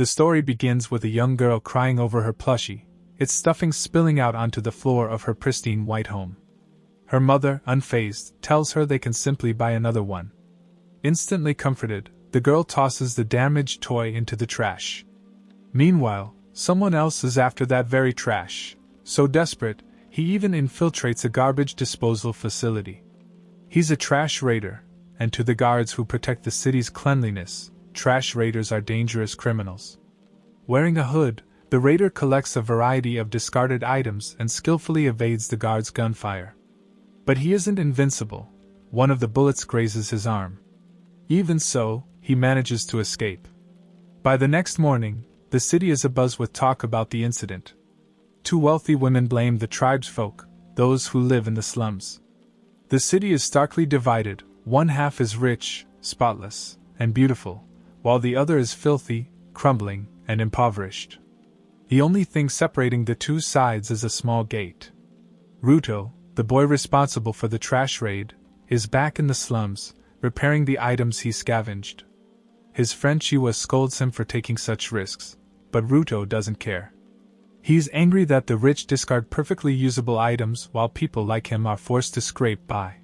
The story begins with a young girl crying over her plushie, its stuffing spilling out onto the floor of her pristine white home. Her mother, unfazed, tells her they can simply buy another one. Instantly comforted, the girl tosses the damaged toy into the trash. Meanwhile, someone else is after that very trash. So desperate, he even infiltrates a garbage disposal facility. He's a trash raider, and to the guards who protect the city's cleanliness, trash raiders are dangerous criminals. Wearing a hood, the raider collects a variety of discarded items and skillfully evades the guards' gunfire. But he isn't invincible. One of the bullets grazes his arm. Even so, he manages to escape. By the next morning, the city is abuzz with talk about the incident. Two wealthy women blame the tribesfolk, those who live in the slums. The city is starkly divided. One half is rich, spotless, and beautiful, while the other is filthy, crumbling, and impoverished. The only thing separating the two sides is a small gate. Ruto, the boy responsible for the trash raid, is back in the slums, repairing the items he scavenged. His friend Chiwa scolds him for taking such risks, but Ruto doesn't care. He's angry that the rich discard perfectly usable items while people like him are forced to scrape by.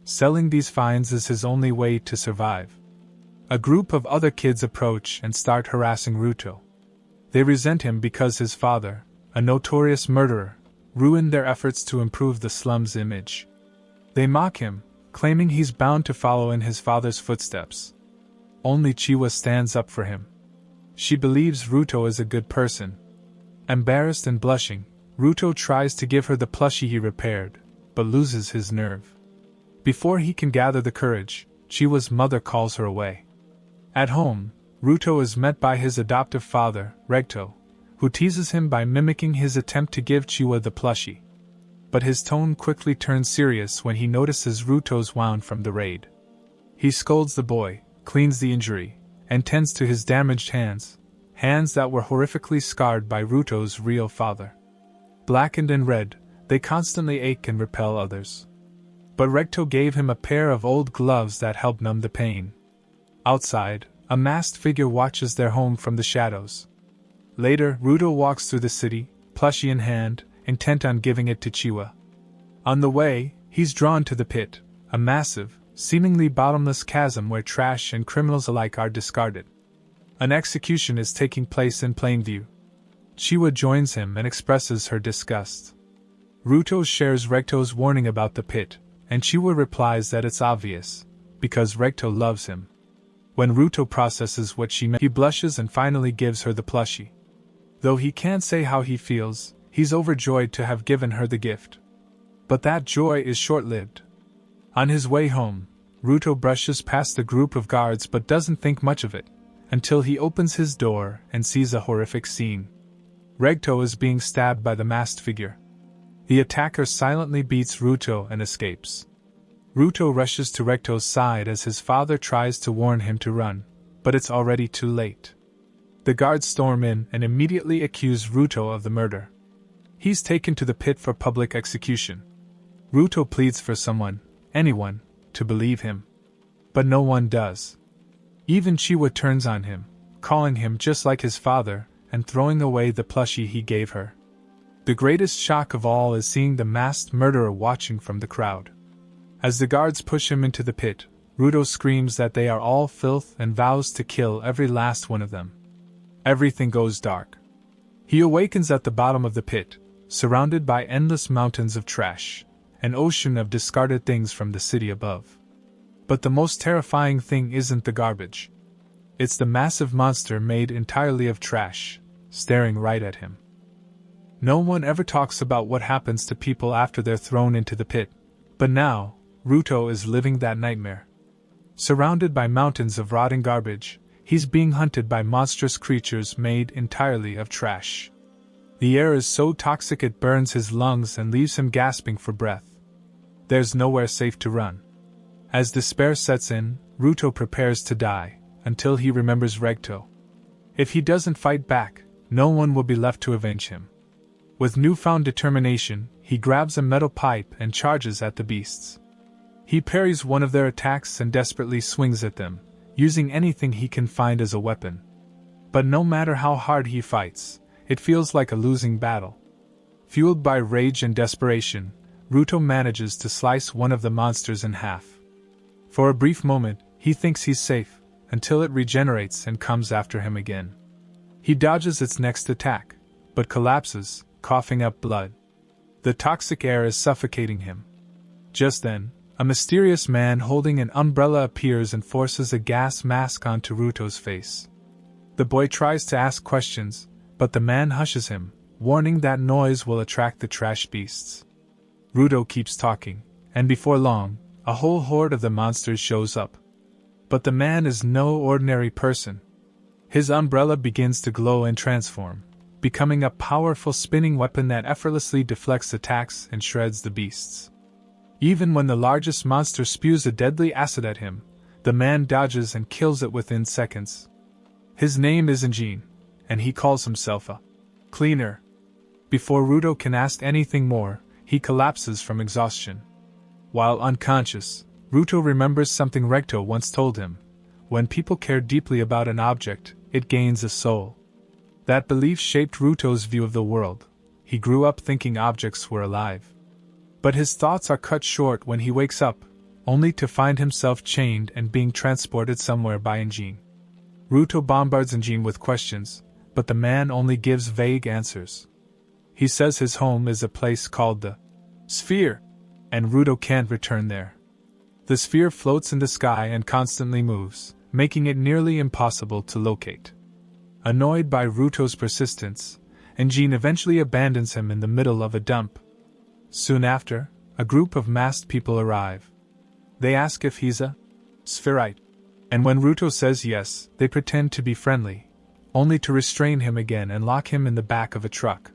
Selling these finds is his only way to survive. A group of other kids approach and start harassing Ruto. They resent him because his father, a notorious murderer, ruined their efforts to improve the slum's image. They mock him, claiming he's bound to follow in his father's footsteps. Only Chiwa stands up for him. She believes Ruto is a good person. Embarrassed and blushing, Ruto tries to give her the plushie he repaired, but loses his nerve. Before he can gather the courage, Chiwa's mother calls her away. At home, Ruto is met by his adoptive father, Regto, who teases him by mimicking his attempt to give Chiwa the plushie. But his tone quickly turns serious when he notices Ruto's wound from the raid. He scolds the boy, cleans the injury, and tends to his damaged hands that were horrifically scarred by Ruto's real father. Blackened and red, they constantly ache and repel others. But Regto gave him a pair of old gloves that help numb the pain. Outside, a masked figure watches their home from the shadows. Later, Ruto walks through the city, plushie in hand, intent on giving it to Chiwa. On the way, he's drawn to the pit, a massive, seemingly bottomless chasm where trash and criminals alike are discarded. An execution is taking place in plain view. Chiwa joins him and expresses her disgust. Ruto shares Regto's warning about the pit, and Chiwa replies that it's obvious, because Regto loves him. When Ruto processes what she meant, he blushes and finally gives her the plushie. Though he can't say how he feels, he's overjoyed to have given her the gift. But that joy is short-lived. On his way home, Ruto brushes past the group of guards but doesn't think much of it, until he opens his door and sees a horrific scene. Regto is being stabbed by the masked figure. The attacker silently beats Ruto and escapes. Ruto rushes to Regto's side as his father tries to warn him to run, but it's already too late. The guards storm in and immediately accuse Ruto of the murder. He's taken to the pit for public execution. Ruto pleads for someone, anyone, to believe him. But no one does. Even Chiwa turns on him, calling him just like his father, and throwing away the plushie he gave her. The greatest shock of all is seeing the masked murderer watching from the crowd. As the guards push him into the pit, Ruto screams that they are all filth and vows to kill every last one of them. Everything goes dark. He awakens at the bottom of the pit, surrounded by endless mountains of trash, an ocean of discarded things from the city above. But the most terrifying thing isn't the garbage. It's the massive monster made entirely of trash, staring right at him. No one ever talks about what happens to people after they're thrown into the pit, but now, Ruto is living that nightmare. Surrounded by mountains of rotting garbage, he's being hunted by monstrous creatures made entirely of trash. The air is so toxic it burns his lungs and leaves him gasping for breath. There's nowhere safe to run. As despair sets in, Ruto prepares to die, until he remembers Regto. If he doesn't fight back, no one will be left to avenge him. With newfound determination, he grabs a metal pipe and charges at the beasts. He parries one of their attacks and desperately swings at them, using anything he can find as a weapon. But no matter how hard he fights, it feels like a losing battle. Fueled by rage and desperation, Ruto manages to slice one of the monsters in half. For a brief moment, he thinks he's safe, until it regenerates and comes after him again. He dodges its next attack, but collapses, coughing up blood. The toxic air is suffocating him. Just then, a mysterious man holding an umbrella appears and forces a gas mask onto Ruto's face. The boy tries to ask questions, but the man hushes him, warning that noise will attract the trash beasts. Ruto keeps talking, and before long, a whole horde of the monsters shows up. But the man is no ordinary person. His umbrella begins to glow and transform, becoming a powerful spinning weapon that effortlessly deflects attacks and shreds the beasts. Even when the largest monster spews a deadly acid at him, the man dodges and kills it within seconds. His name isn't Gene, and he calls himself a cleaner. Before Ruto can ask anything more, he collapses from exhaustion. While unconscious, Ruto remembers something Recto once told him: when people care deeply about an object, it gains a soul. That belief shaped Ruto's view of the world. He grew up thinking objects were alive. But his thoughts are cut short when he wakes up, only to find himself chained and being transported somewhere by Engine. Ruto bombards Engine with questions, but the man only gives vague answers. He says his home is a place called the Sphere, and Ruto can't return there. The sphere floats in the sky and constantly moves, making it nearly impossible to locate. Annoyed by Ruto's persistence, Engine eventually abandons him in the middle of a dump. Soon after, a group of masked people arrive. They ask if he's a spherite, and when Ruto says yes, they pretend to be friendly, only to restrain him again and lock him in the back of a truck.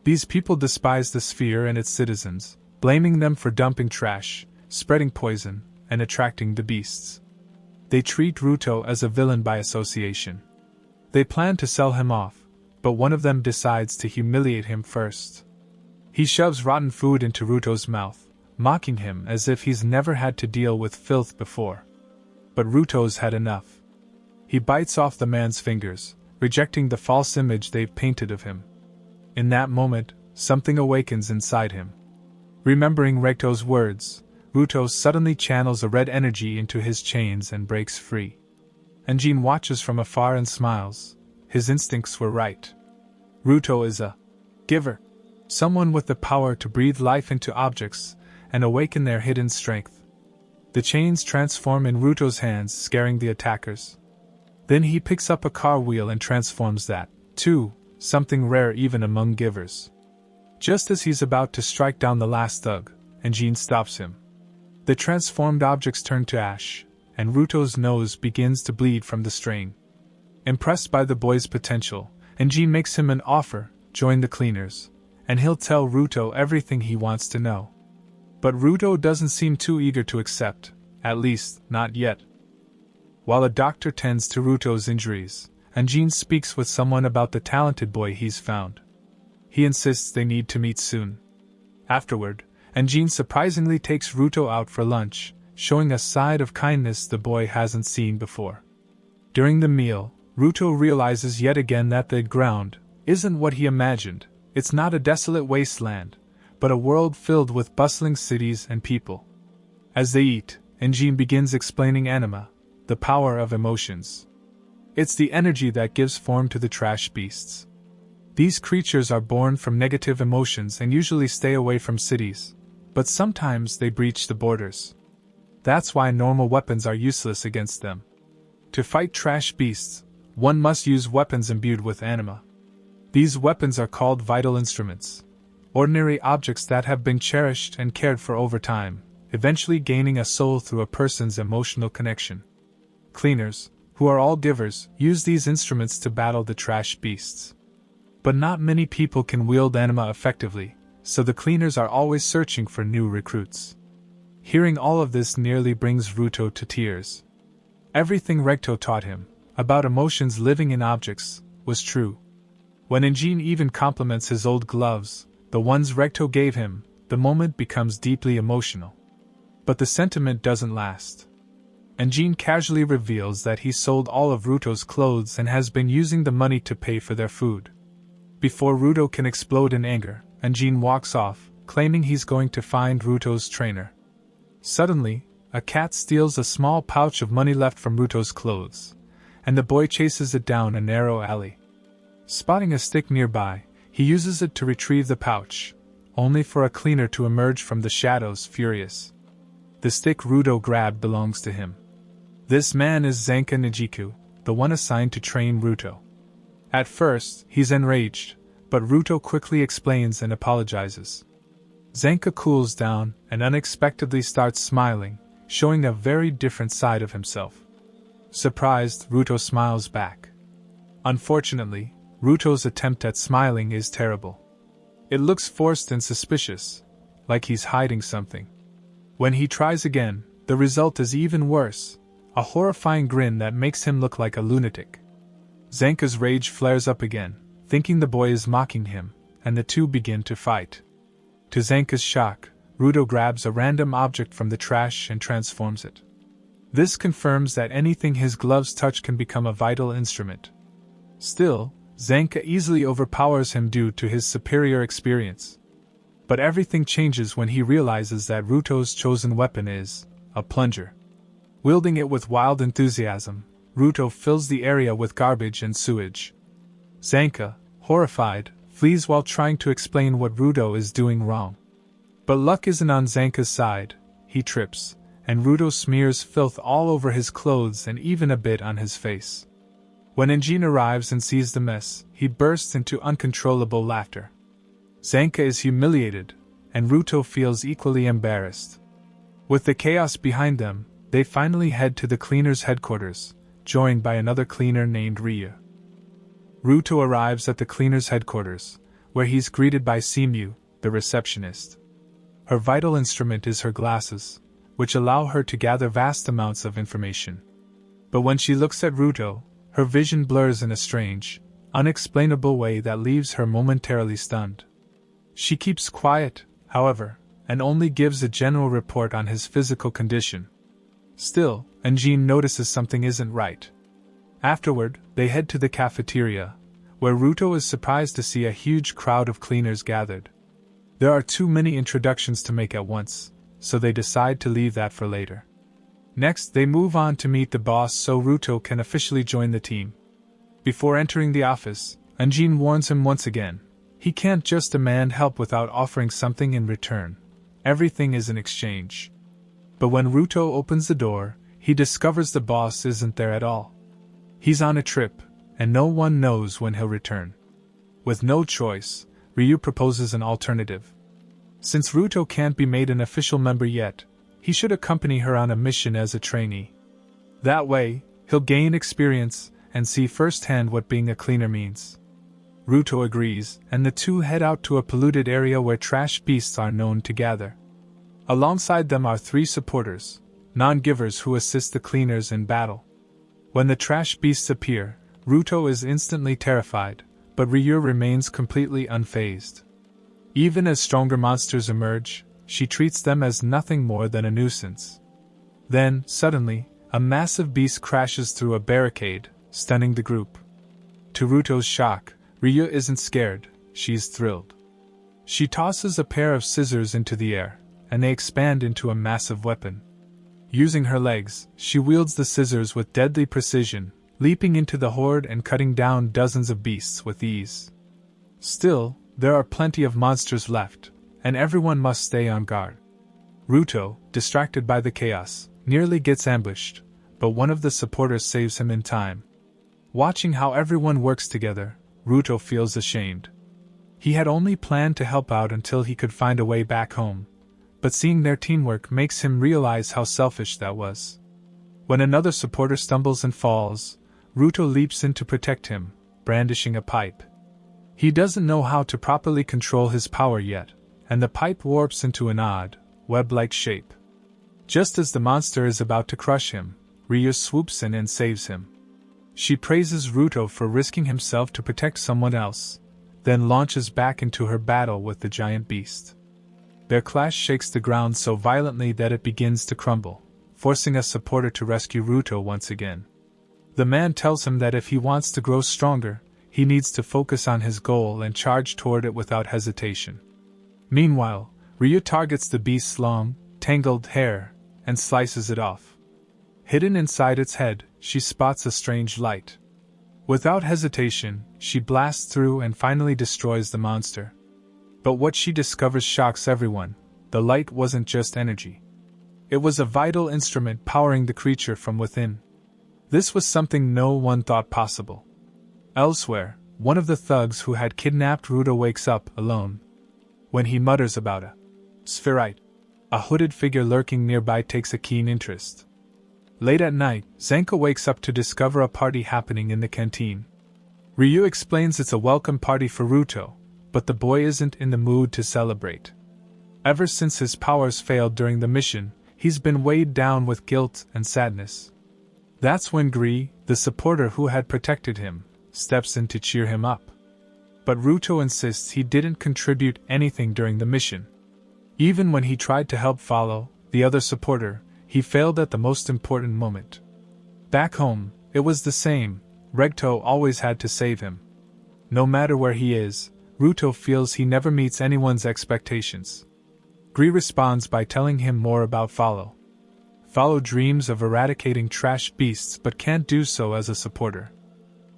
These people despise the sphere and its citizens, blaming them for dumping trash, spreading poison, and attracting the beasts. They treat Ruto as a villain by association. They plan to sell him off, but one of them decides to humiliate him first. He shoves rotten food into Ruto's mouth, mocking him as if he's never had to deal with filth before. But Ruto's had enough. He bites off the man's fingers, rejecting the false image they've painted of him. In that moment, something awakens inside him. Remembering Recto's words, Ruto suddenly channels a red energy into his chains and breaks free. Engine watches from afar and smiles. His instincts were right. Ruto is a giver, someone with the power to breathe life into objects and awaken their hidden strength. The chains transform in Ruto's hands, scaring the attackers. Then he picks up a car wheel and transforms that, too, something rare even among givers. Just as he's about to strike down the last thug, Engine stops him. The transformed objects turn to ash, and Ruto's nose begins to bleed from the strain. Impressed by the boy's potential, Engine makes him an offer: join the cleaners, and he'll tell Ruto everything he wants to know. But Ruto doesn't seem too eager to accept, at least, not yet. While a doctor tends to Ruto's injuries, Engine speaks with someone about the talented boy he's found. He insists they need to meet soon. Afterward, Engine surprisingly takes Ruto out for lunch, showing a side of kindness the boy hasn't seen before. During the meal, Ruto realizes yet again that the ground isn't what he imagined. It's not a desolate wasteland, but a world filled with bustling cities and people. As they eat, Engine begins explaining anima, the power of emotions. It's the energy that gives form to the trash beasts. These creatures are born from negative emotions and usually stay away from cities, but sometimes they breach the borders. That's why normal weapons are useless against them. To fight trash beasts, one must use weapons imbued with anima. These weapons are called vital instruments, ordinary objects that have been cherished and cared for over time, eventually gaining a soul through a person's emotional connection. Cleaners, who are all givers, use these instruments to battle the trash beasts. But not many people can wield anima effectively, so the cleaners are always searching for new recruits. Hearing all of this nearly brings Ruto to tears. Everything Recto taught him, about emotions living in objects, was true. When Engine even compliments his old gloves, the ones Recto gave him, the moment becomes deeply emotional. But the sentiment doesn't last. and Jean casually reveals that he sold all of Ruto's clothes and has been using the money to pay for their food. Before Ruto can explode in anger, Jean walks off, claiming he's going to find Ruto's trainer. Suddenly, a cat steals a small pouch of money left from Ruto's clothes, and the boy chases it down a narrow alley. Spotting a stick nearby, he uses it to retrieve the pouch, only for a cleaner to emerge from the shadows furious. The stick Ruto grabbed belongs to him. This man is Zanka Nijiku, the one assigned to train Ruto. At first, he's enraged, but Ruto quickly explains and apologizes. Zanka cools down and unexpectedly starts smiling, showing a very different side of himself. Surprised, Ruto smiles back. Unfortunately, Ruto's attempt at smiling is terrible. It looks forced and suspicious, like he's hiding something. When he tries again, the result is even worse, a horrifying grin that makes him look like a lunatic. Zanka's rage flares up again, thinking the boy is mocking him, and the two begin to fight. To Zanka's shock, Ruto grabs a random object from the trash and transforms it. This confirms that anything his gloves touch can become a vital instrument. Still, Zanka easily overpowers him due to his superior experience. But everything changes when he realizes that Ruto's chosen weapon is a plunger. Wielding it with wild enthusiasm, Ruto fills the area with garbage and sewage. Zanka, horrified, flees while trying to explain what Ruto is doing wrong. But luck isn't on Zanka's side. He trips, and Ruto smears filth all over his clothes and even a bit on his face. When Engine arrives and sees the mess, he bursts into uncontrollable laughter. Zanka is humiliated, and Ruto feels equally embarrassed. With the chaos behind them, they finally head to the cleaner's headquarters, joined by another cleaner named Ryu. Ruto arrives at the cleaner's headquarters, where he's greeted by Simu, the receptionist. Her vital instrument is her glasses, which allow her to gather vast amounts of information. But when she looks at Ruto, her vision blurs in a strange, unexplainable way that leaves her momentarily stunned. She keeps quiet, however, and only gives a general report on his physical condition. Still, Engine notices something isn't right. Afterward, they head to the cafeteria, where Ruto is surprised to see a huge crowd of cleaners gathered. There are too many introductions to make at once, so they decide to leave that for later. Next, they move on to meet the boss so Ruto can officially join the team. Before entering the office, Engine warns him once again. He can't just demand help without offering something in return. Everything is an exchange. But when Ruto opens the door, he discovers the boss isn't there at all. He's on a trip, and no one knows when he'll return. With no choice, Ryu proposes an alternative. Since Ruto can't be made an official member yet, he should accompany her on a mission as a trainee. That way, he'll gain experience and see firsthand what being a cleaner means. Ruto agrees, and the two head out to a polluted area where trash beasts are known to gather. Alongside them are 3 supporters, non-givers who assist the cleaners in battle. When the trash beasts appear, Ruto is instantly terrified, but Ryu remains completely unfazed. Even as stronger monsters emerge, she treats them as nothing more than a nuisance. Then, suddenly, a massive beast crashes through a barricade, stunning the group. To Ruto's shock, Ryu isn't scared, she's thrilled. She tosses a pair of scissors into the air, and they expand into a massive weapon. Using her legs, she wields the scissors with deadly precision, leaping into the horde and cutting down dozens of beasts with ease. Still, there are plenty of monsters left, and everyone must stay on guard. Ruto, distracted by the chaos, nearly gets ambushed, but one of the supporters saves him in time. Watching how everyone works together, Ruto feels ashamed. He had only planned to help out until he could find a way back home, but seeing their teamwork makes him realize how selfish that was. When another supporter stumbles and falls, Ruto leaps in to protect him, brandishing a pipe. He doesn't know how to properly control his power yet, and the pipe warps into an odd, web-like shape. Just as the monster is about to crush him, Ryu swoops in and saves him. She praises Ruto for risking himself to protect someone else, then launches back into her battle with the giant beast. Their clash shakes the ground so violently that it begins to crumble, forcing a supporter to rescue Ruto once again. The man tells him that if he wants to grow stronger, he needs to focus on his goal and charge toward it without hesitation. Meanwhile, Ryu targets the beast's long, tangled hair and slices it off. Hidden inside its head, she spots a strange light. Without hesitation, she blasts through and finally destroys the monster. But what she discovers shocks everyone. The light wasn't just energy. It was a vital instrument powering the creature from within. This was something no one thought possible. Elsewhere, one of the thugs who had kidnapped Ruto wakes up alone. When he mutters about a spherite, a hooded figure lurking nearby takes a keen interest. Late at night, Zenka wakes up to discover a party happening in the canteen. Ryu explains it's a welcome party for Ruto, but the boy isn't in the mood to celebrate. Ever since his powers failed during the mission, he's been weighed down with guilt and sadness. That's when Gree, the supporter who had protected him, steps in to cheer him up. But Ruto insists he didn't contribute anything during the mission. Even when he tried to help Follow, the other supporter, he failed at the most important moment. Back home, it was the same. Regto always had to save him. No matter where he is, Ruto feels he never meets anyone's expectations. Gree responds by telling him more about Follow. Follow dreams of eradicating trash beasts but can't do so as a supporter.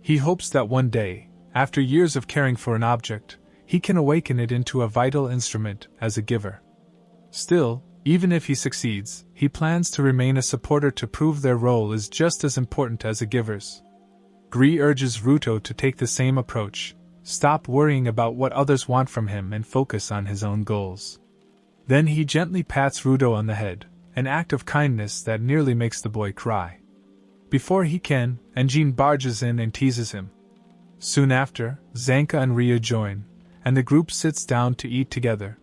He hopes that one day, after years of caring for an object, he can awaken it into a vital instrument as a giver. Still, even if he succeeds, he plans to remain a supporter to prove their role is just as important as a giver's. Gree urges Ruto to take the same approach, stop worrying about what others want from him and focus on his own goals. Then he gently pats Ruto on the head, an act of kindness that nearly makes the boy cry. Before he can, Anjin barges in and teases him. Soon after, Zanka and Ryu join, and the group sits down to eat together.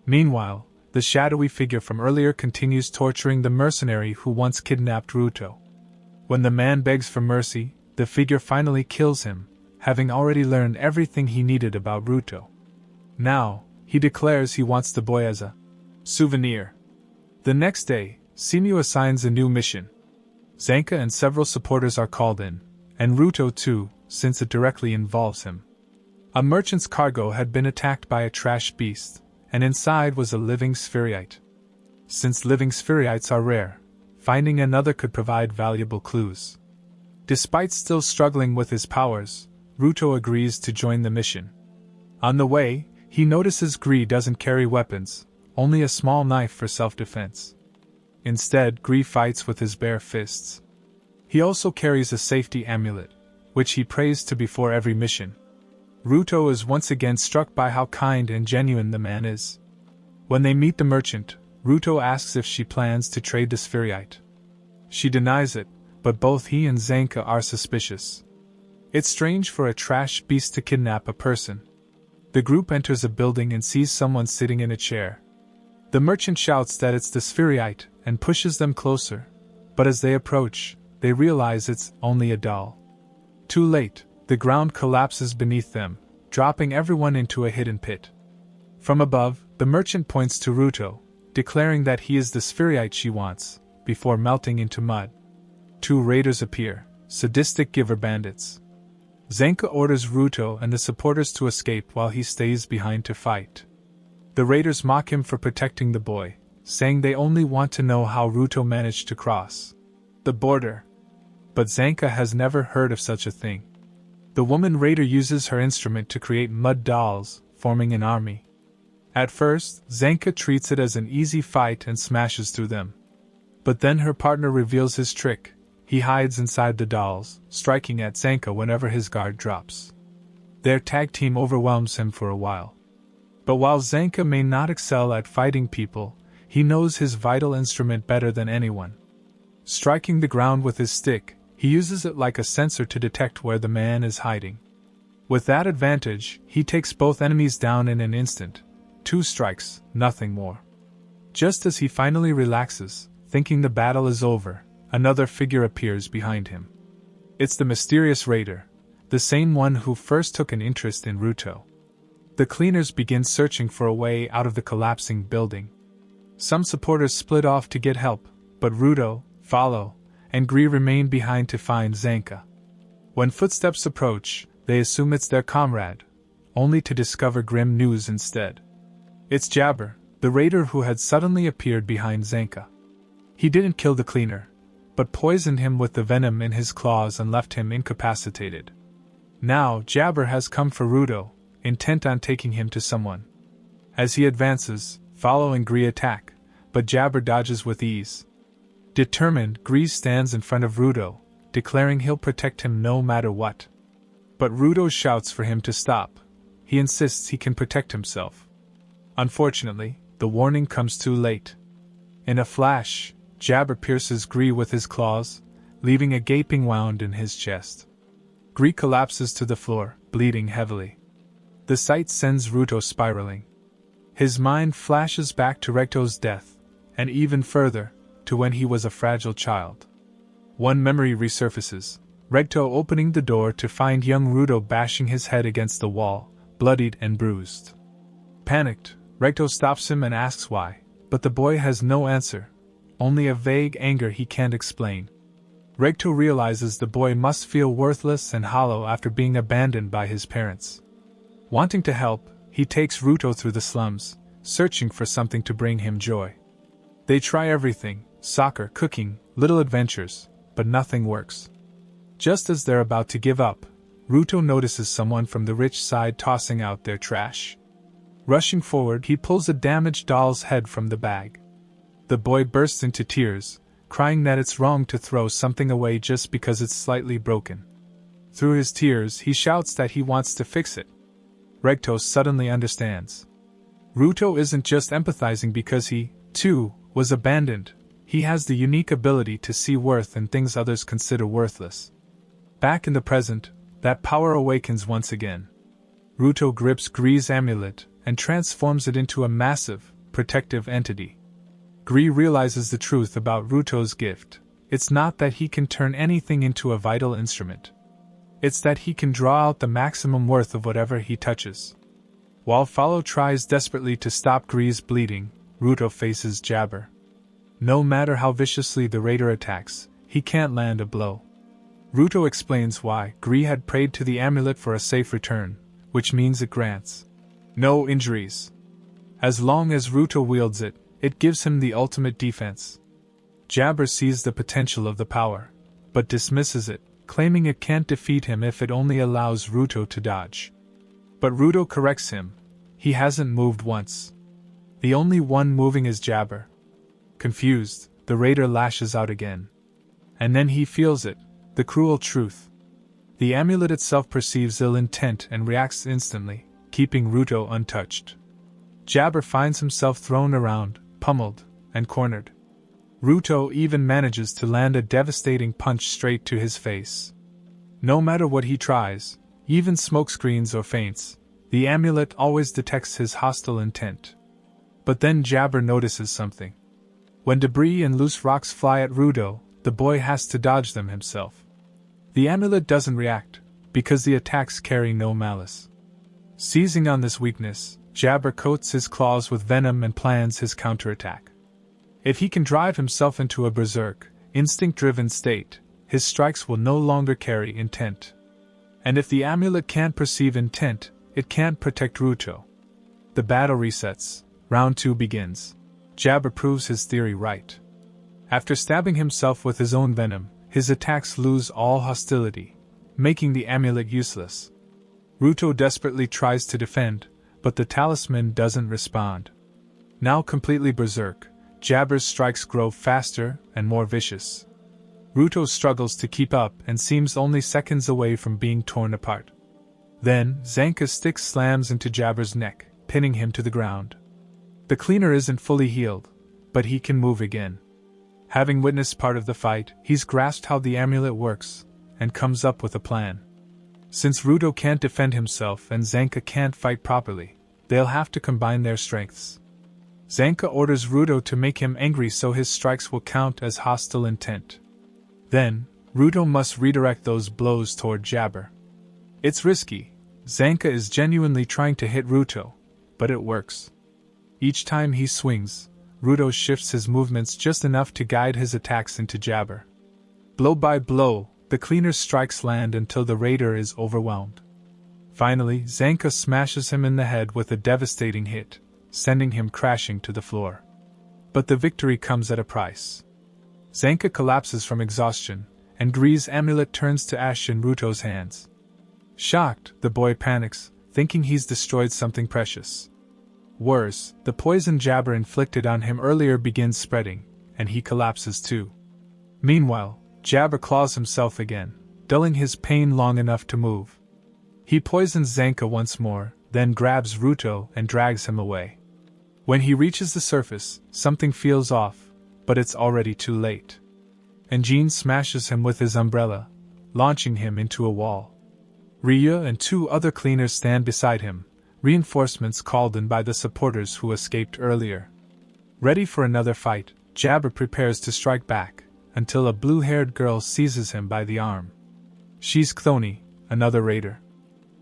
Meanwhile, the shadowy figure from earlier continues torturing the mercenary who once kidnapped Ruto. When the man begs for mercy, the figure finally kills him, having already learned everything he needed about Ruto. Now, he declares he wants the boy as a souvenir. The next day, Simyu assigns a new mission. Zanka and several supporters are called in, and Ruto too, since it directly involves him. A merchant's cargo had been attacked by a trash beast, and inside was a living spherite. Since living spherites are rare, finding another could provide valuable clues. Despite still struggling with his powers, Ruto agrees to join the mission. On the way, he notices Gree doesn't carry weapons, only a small knife for self-defense. Instead, Gree fights with his bare fists. He also carries a safety amulet, which he prays to before every mission. Ruto is once again struck by how kind and genuine the man is. When they meet the merchant, Ruto asks if she plans to trade the spherite. She denies it, but both he and Zanka are suspicious. It's strange for a trash beast to kidnap a person. The group enters a building and sees someone sitting in a chair. The merchant shouts that it's the spherite and pushes them closer, but as they approach, they realize it's only a doll. Too late, the ground collapses beneath them, dropping everyone into a hidden pit. From above, the merchant points to Ruto, declaring that he is the spherite she wants, before melting into mud. Two raiders appear, sadistic giver bandits. Zanka orders Ruto and the supporters to escape while he stays behind to fight. The raiders mock him for protecting the boy, saying they only want to know how Ruto managed to cross the border. But Zanka has never heard of such a thing. The woman raider uses her instrument to create mud dolls, forming an army. At first, Zanka treats it as an easy fight and smashes through them. But then her partner reveals his trick. He hides inside the dolls, striking at Zanka whenever his guard drops. Their tag team overwhelms him for a while. But while Zanka may not excel at fighting people, he knows his vital instrument better than anyone. Striking the ground with his stick, he uses it like a sensor to detect where the man is hiding. With that advantage, he takes both enemies down in an instant. 2 strikes, nothing more. Just as he finally relaxes, thinking the battle is over, another figure appears behind him. It's the mysterious raider, the same one who first took an interest in Ruto. The cleaners begin searching for a way out of the collapsing building. Some supporters split off to get help, but Ruto, follow, and Gree remain behind to find Zanka. When footsteps approach, they assume it's their comrade, only to discover grim news instead. It's Jabber, the raider who had suddenly appeared behind Zanka. He didn't kill the cleaner, but poisoned him with the venom in his claws and left him incapacitated. Now Jabber has come for Ruto, intent on taking him to someone. As he advances, Follow and Gree attack, but Jabber dodges with ease. Determined, Gree stands in front of Ruto, declaring he'll protect him no matter what. But Ruto shouts for him to stop. He insists he can protect himself. Unfortunately, the warning comes too late. In a flash, Jabber pierces Gree with his claws, leaving a gaping wound in his chest. Gree collapses to the floor, bleeding heavily. The sight sends Ruto spiraling. His mind flashes back to Recto's death, and even further, to when he was a fragile child. One memory resurfaces, Recto opening the door to find young Ruto bashing his head against the wall, bloodied and bruised. Panicked, Recto stops him and asks why, but the boy has no answer, only a vague anger he can't explain. Recto realizes the boy must feel worthless and hollow after being abandoned by his parents. Wanting to help, he takes Ruto through the slums, searching for something to bring him joy. They try everything, soccer, cooking, little adventures, but nothing works. Just as they're about to give up, Ruto notices someone from the rich side tossing out their trash. Rushing forward, he pulls a damaged doll's head from the bag. The boy bursts into tears, crying that it's wrong to throw something away just because it's slightly broken. Through his tears, he shouts that he wants to fix it. Recto suddenly understands. Ruto isn't just empathizing because he, too, was abandoned. He has the unique ability to see worth in things others consider worthless. Back in the present, that power awakens once again. Ruto grips Gree's amulet and transforms it into a massive, protective entity. Gree realizes the truth about Ruto's gift. It's not that he can turn anything into a vital instrument. It's that he can draw out the maximum worth of whatever he touches. While Follow tries desperately to stop Gree's bleeding, Ruto faces Jabber. No matter how viciously the raider attacks, he can't land a blow. Ruto explains why Gree had prayed to the amulet for a safe return, which means it grants no injuries. As long as Ruto wields it, it gives him the ultimate defense. Jabber sees the potential of the power, but dismisses it, claiming it can't defeat him if it only allows Ruto to dodge. But Ruto corrects him. He hasn't moved once. The only one moving is Jabber. Confused, the raider lashes out again. And then he feels it, the cruel truth. The amulet itself perceives ill intent and reacts instantly, keeping Ruto untouched. Jabber finds himself thrown around, pummeled, and cornered. Ruto even manages to land a devastating punch straight to his face. No matter what he tries, even smokescreens or feints, the amulet always detects his hostile intent. But then Jabber notices something. When debris and loose rocks fly at Ruto, the boy has to dodge them himself. The amulet doesn't react, because the attacks carry no malice. Seizing on this weakness, Jabber coats his claws with venom and plans his counterattack. If he can drive himself into a berserk, instinct-driven state, his strikes will no longer carry intent. And if the amulet can't perceive intent, it can't protect Ruto. The battle resets. Round 2 begins. Jabber proves his theory right. After stabbing himself with his own venom, his attacks lose all hostility, making the amulet useless. Ruto desperately tries to defend, but the talisman doesn't respond. Now completely berserk, Jabber's strikes grow faster and more vicious. Ruto struggles to keep up and seems only seconds away from being torn apart. Then, Zanka's stick slams into Jabber's neck, pinning him to the ground. The cleaner isn't fully healed, but he can move again. Having witnessed part of the fight, he's grasped how the amulet works, and comes up with a plan. Since Ruto can't defend himself and Zanka can't fight properly, they'll have to combine their strengths. Zanka orders Ruto to make him angry so his strikes will count as hostile intent. Then, Ruto must redirect those blows toward Jabber. It's risky. Zanka is genuinely trying to hit Ruto, but it works. Each time he swings, Ruto shifts his movements just enough to guide his attacks into jabber. Blow by blow, the cleaner strikes land until the raider is overwhelmed. Finally, Zanka smashes him in the head with a devastating hit, sending him crashing to the floor. But the victory comes at a price. Zanka collapses from exhaustion, and Gree's amulet turns to ash in Ruto's hands. Shocked, the boy panics, thinking he's destroyed something precious. Worse, the poison jabber inflicted on him earlier begins spreading, and he collapses too. Meanwhile, Jabber claws himself again, dulling his pain long enough to move. He poisons Zanka once more, then grabs Ruto and drags him away. When he reaches the surface, something feels off, but it's already too late. Engine smashes him with his umbrella, launching him into a wall. Ryu and 2 other cleaners stand beside him, reinforcements called in by the supporters who escaped earlier. Ready for another fight, Jabber prepares to strike back, until a blue-haired girl seizes him by the arm. She's Chthoni, another raider.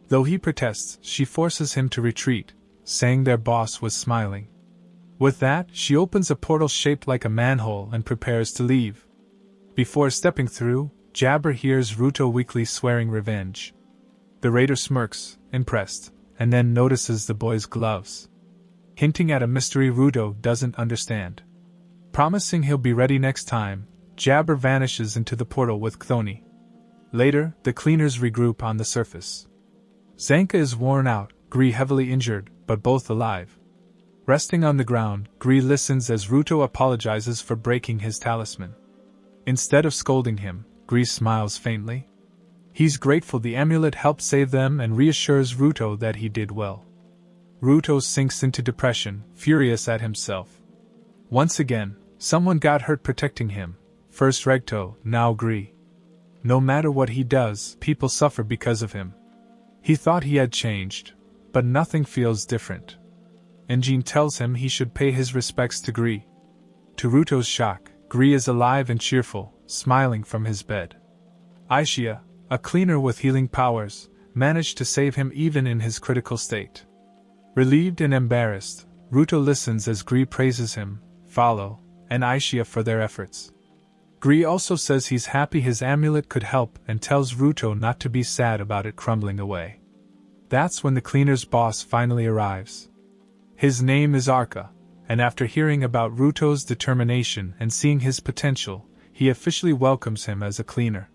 Though he protests, she forces him to retreat, saying their boss was smiling. With that, she opens a portal shaped like a manhole and prepares to leave. Before stepping through, Jabber hears Ruto weakly swearing revenge. The raider smirks, impressed, and then notices the boy's gloves, hinting at a mystery Ruto doesn't understand. Promising he'll be ready next time, Jabber vanishes into the portal with Chthoni. Later, the cleaners regroup on the surface. Zanka is worn out, Gree heavily injured, but both alive. Resting on the ground, Gree listens as Ruto apologizes for breaking his talisman. Instead of scolding him, Gree smiles faintly. He's grateful the amulet helped save them and reassures Ruto that he did well. Ruto sinks into depression, furious at himself. Once again, someone got hurt protecting him, first Regto, now Gree. No matter what he does, people suffer because of him. He thought he had changed, but nothing feels different. Engine tells him he should pay his respects to Gree. To Ruto's shock, Gree is alive and cheerful, smiling from his bed. Aishia, a cleaner with healing powers, managed to save him even in his critical state. Relieved and embarrassed, Ruto listens as Gree praises him, Follow, and Aishia for their efforts. Gree also says he's happy his amulet could help and tells Ruto not to be sad about it crumbling away. That's when the cleaner's boss finally arrives. His name is Arka, and after hearing about Ruto's determination and seeing his potential, he officially welcomes him as a cleaner.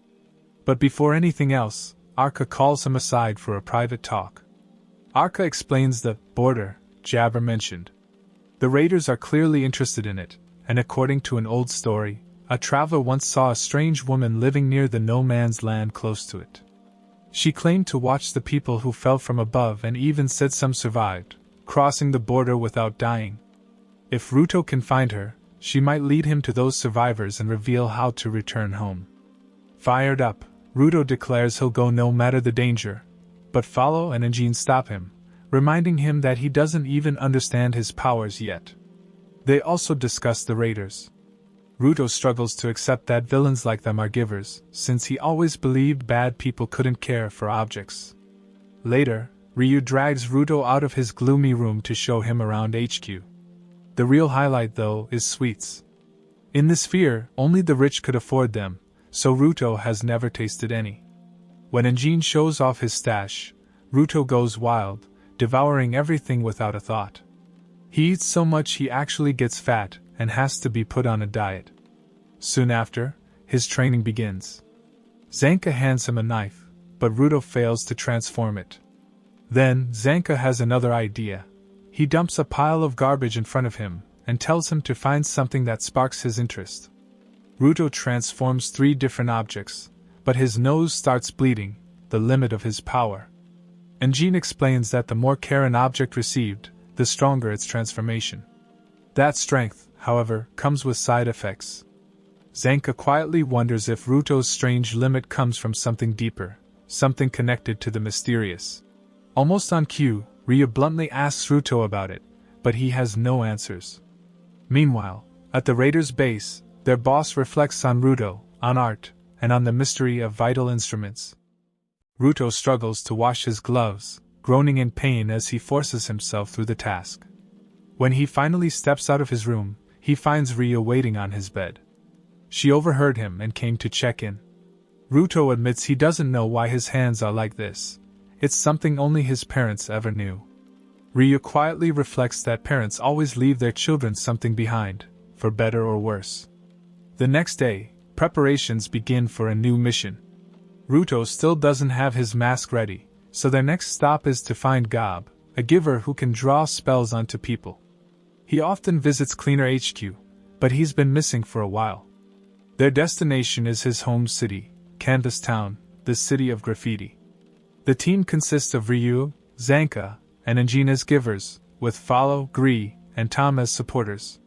But before anything else, Arka calls him aside for a private talk. Arka explains the border Jabber mentioned. The raiders are clearly interested in it, and according to an old story, a traveler once saw a strange woman living near the no-man's land close to it. She claimed to watch the people who fell from above and even said some survived, crossing the border without dying. If Ruto can find her, she might lead him to those survivors and reveal how to return home. Fired up, Ruto declares he'll go no matter the danger, but Follow and Engine stop him, reminding him that he doesn't even understand his powers yet. They also discuss the raiders. Ruto struggles to accept that villains like them are givers, since he always believed bad people couldn't care for objects. Later, Ryu drags Ruto out of his gloomy room to show him around HQ. The real highlight, though, is sweets. In this sphere, only the rich could afford them, so Ruto has never tasted any. When Engine shows off his stash, Ruto goes wild, devouring everything without a thought. He eats so much he actually gets fat and has to be put on a diet. Soon after, his training begins. Zanka hands him a knife, but Ruto fails to transform it. Then, Zanka has another idea. He dumps a pile of garbage in front of him and tells him to find something that sparks his interest. Ruto transforms 3 different objects, but his nose starts bleeding, the limit of his power. Engine explains that the more care an object received, the stronger its transformation. That strength, however, comes with side effects. Zanka quietly wonders if Ruto's strange limit comes from something deeper, something connected to the mysterious. Almost on cue, Ryu bluntly asks Ruto about it, but he has no answers. Meanwhile, at the raiders' base, their boss reflects on Ruto, on art, and on the mystery of vital instruments. Ruto struggles to wash his gloves, groaning in pain as he forces himself through the task. When he finally steps out of his room, he finds Ryo waiting on his bed. She overheard him and came to check in. Ruto admits he doesn't know why his hands are like this. It's something only his parents ever knew. Ryo quietly reflects that parents always leave their children something behind, for better or worse. The next day, preparations begin for a new mission. Ruto still doesn't have his mask ready, so their next stop is to find Gob, a giver who can draw spells onto people. He often visits Cleaner HQ, but he's been missing for a while. Their destination is his home city, Candace Town, the city of graffiti. The team consists of Ryu, Zanka, and Anjin as givers, with Follow, Gree, and Tom as supporters.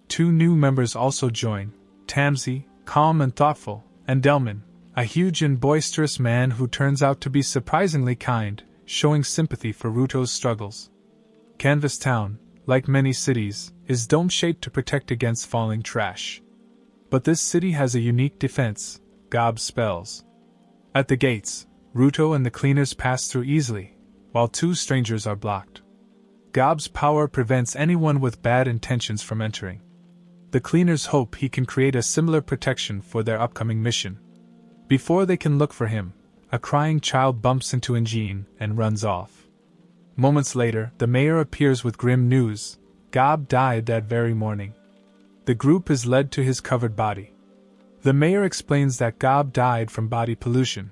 2 new members also join, Tamsi, calm and thoughtful, and Delman, a huge and boisterous man who turns out to be surprisingly kind, showing sympathy for Ruto's struggles. Canvas Town, like many cities, is dome-shaped to protect against falling trash. But this city has a unique defense, Gob's spells. At the gates, Ruto and the cleaners pass through easily, while 2 strangers are blocked. Gob's power prevents anyone with bad intentions from entering. The cleaners hope he can create a similar protection for their upcoming mission. Before they can look for him, a crying child bumps into Anjin and runs off. Moments later, the mayor appears with grim news: Gob died that very morning. The group is led to his covered body. The mayor explains that Gob died from body pollution.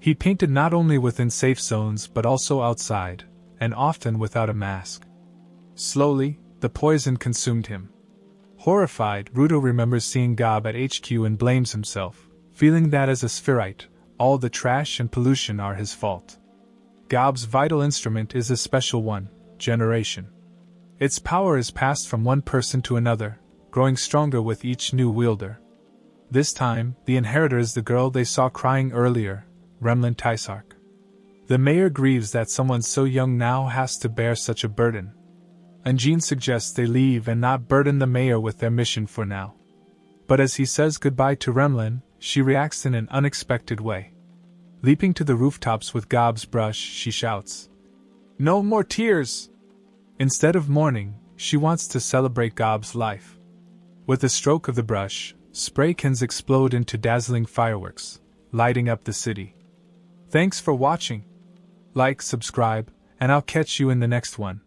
He painted not only within safe zones but also outside, and often without a mask. Slowly, the poison consumed him. Horrified, Ruto remembers seeing Gob at HQ and blames himself, feeling that as a spherite, all the trash and pollution are his fault. Gob's vital instrument is a special one, generation. Its power is passed from one person to another, growing stronger with each new wielder. This time, the inheritor is the girl they saw crying earlier, Remlin Tysark. The mayor grieves that someone so young now has to bear such a burden. Anjin suggests they leave and not burden the mayor with their mission for now. But as he says goodbye to Remlin, she reacts in an unexpected way. Leaping to the rooftops with Gob's brush, she shouts, "No more tears!" Instead of mourning, she wants to celebrate Gob's life. With a stroke of the brush, spray cans explode into dazzling fireworks, lighting up the city. Thanks for watching. Like, subscribe, and I'll catch you in the next one.